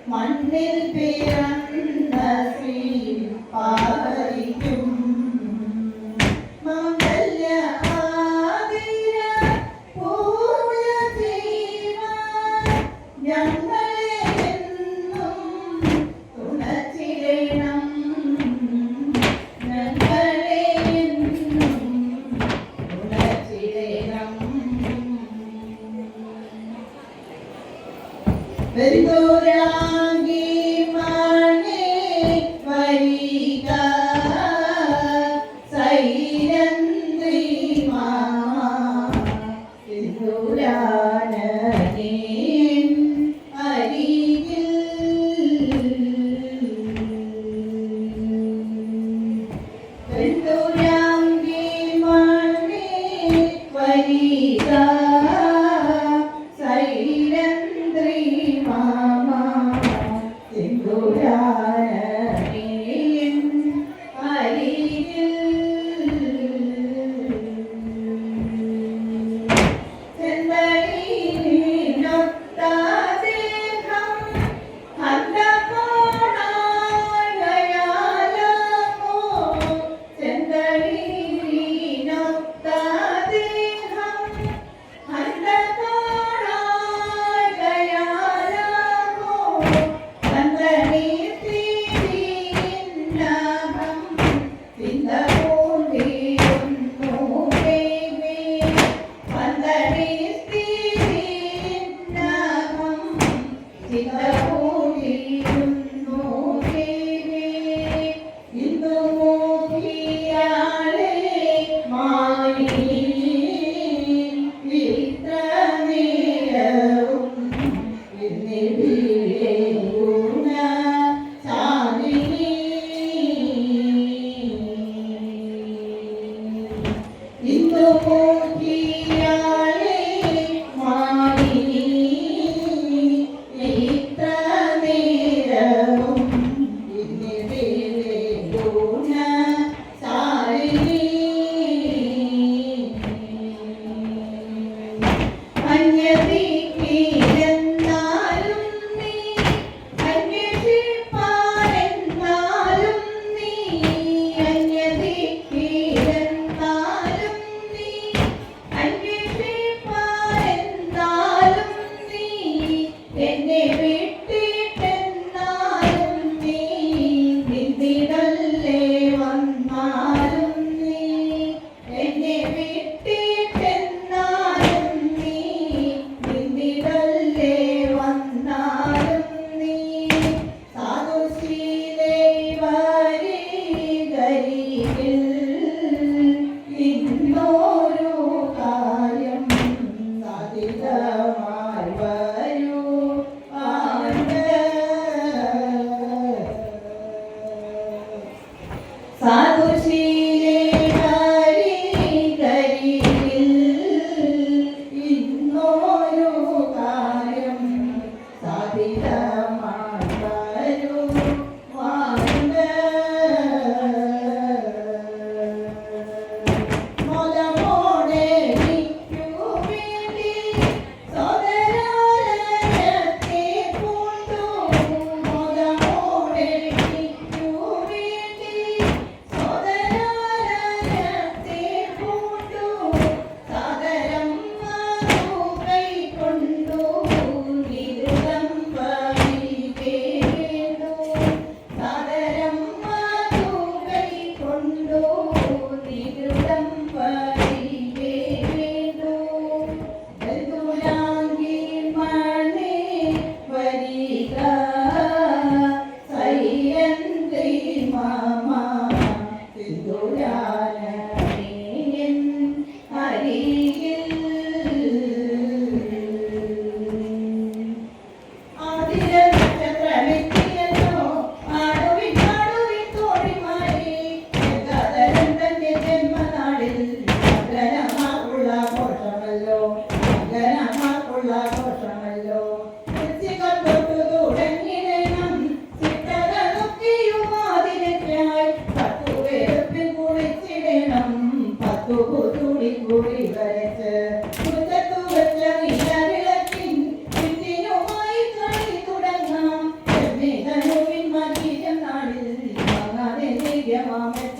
മണ്ണിൽ പിറന്ന ശ്രീ പാവരിക്കും വെന്തൂരാങ്കി മണി വരിക സൈരന്ത്രി വെന്തൂരാനീൻ അരികിൽ വെന്തൂരാങ്കി മണി വരിക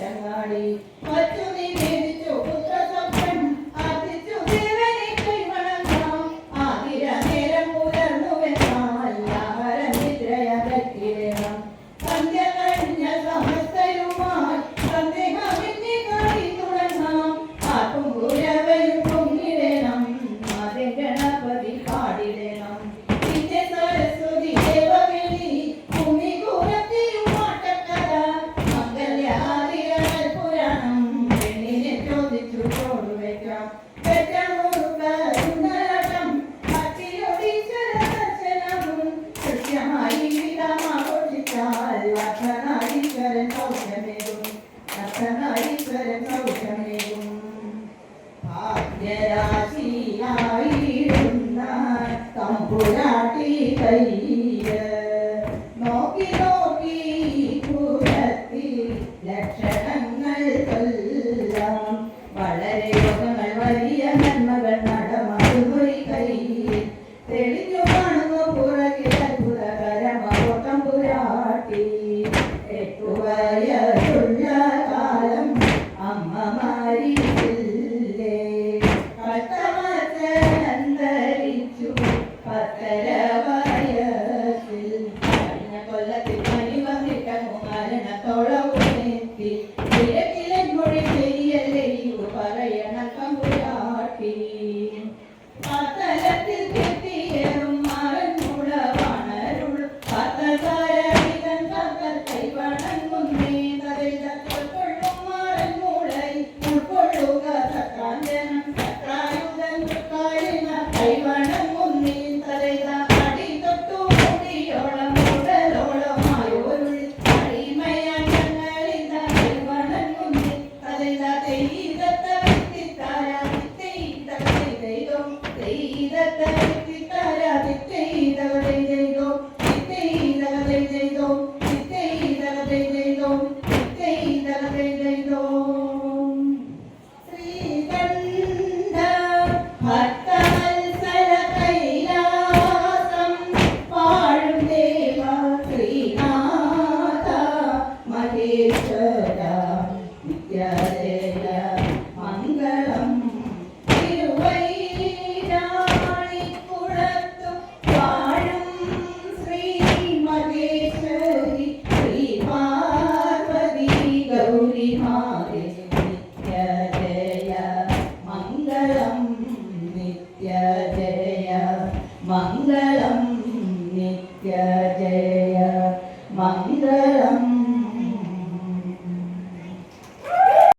ചങ്ങാടി വച്ചു നിവേദിച്ചു പുത്രസ്വപ്നം ആർജിച്ചു ദേവനെ കൈവണങ്ങാം ആതിര നേരം പുലർന്നുവെന്നാം അല്ലാഹര നിദ്രയകറ്റിടണം സന്ധ്യ കഴിഞ്ഞ സമസ്തരുമായി സന്ദേഹമെന്നെ കളി തുടങ്ങാം ആർക്കും ഗുരവയും പൊങ്ങിടണം ആദ്യം ഗണപതി പാടിടണം പിന്നെ സരസ്വതി ദേവവിളി ഭൂമി കൂറത്തിരുമാട്ടക്കഥ മംഗല്യാതിരകൾ പുരാണം പെണ്ണിനെ ചോദിച്ചു ചോടുവയ്ക്കാം പെറ്റമുറുക്കം അച്ചിയൊടിച്ചര ദർശനവും കൃത്യമായി വിധമാഘോഷിച്ചാൽ അർദ്ധനാരീശ്വരൻ സൗഖ്യമേകും അർദ്ധനാരീശ്വരൻ സൗഖ്യമേകും ഭാഗ്യരാശിയായിരുന്ന തമ്പുരാട്ടി കയ്യില് നോക്കി നോക്കി പുരത്തി ലക്ഷണങ്ങൾ കൊല്ലാം വളരെ യോഗങ്ങൾ വലിയ നന്മകൾ നടമാടുന്നൊരു കയ്യിൽ തെളിഞ്ഞു കാണുന്നു പുറകിൽ അത്ഭുതകരമാവോട്ടം പുരാട്ടി 8 വയസ്സുള്ള കാലം അമ്മമാരില്ലേ കഷ്ടമത്തരിച്ചു 10 വയസ്സിൽ കഴിഞ്ഞ കൊല്ലത്തിൽ പനി വന്നിട്ട മരണത്തോളവും എത്തി തിരക്കിലൻ മൊഴി ശരിയല്ലേ പറയണം തമ്പുരാട്ടി പാതലത്തിൽ കെട്ടിയേറും മാറൻമുളവാണരുൾ പാതസാരവിധൻ കൈ വണങ്ങുന്നേ തതൈതക്കൊള്ളും മാറൻമൂളൈ ഉൾക്കൊള്ളുക സത്രാഞ്ജനം സത്രായുധൻ കാലിന കൈ വണങ്ങുന്നേ തതൈത അടി തൊട്ടു മുടിയോളം ഉടലോളമായോരുൾ അടിമയാൻ ഞങ്ങളിത കൈ വണങ്ങുന്നേ തതൈത തെയ്തത്ത വിത്തിത്താരാ തെയ്തോ തെയ്തത്താരാ തെയ്തോ ശ്രീകണ്ഠ ഭക്തവത്സല കൈലാസം പാഴും ദേവ ശ്രീനാഥ മഹേശ്വര വിദ്യാലയ മംഗളം തിരുവൈരാണിക്കുളത്തു വാഴും ശ്രീ മഹേശ്വരി ശ്രീ പാർവതി ഗൗരി മാതേ നിത്യജയ മംഗളം നിത്യജയ മംഗളം നിത്യജയ മംഗളം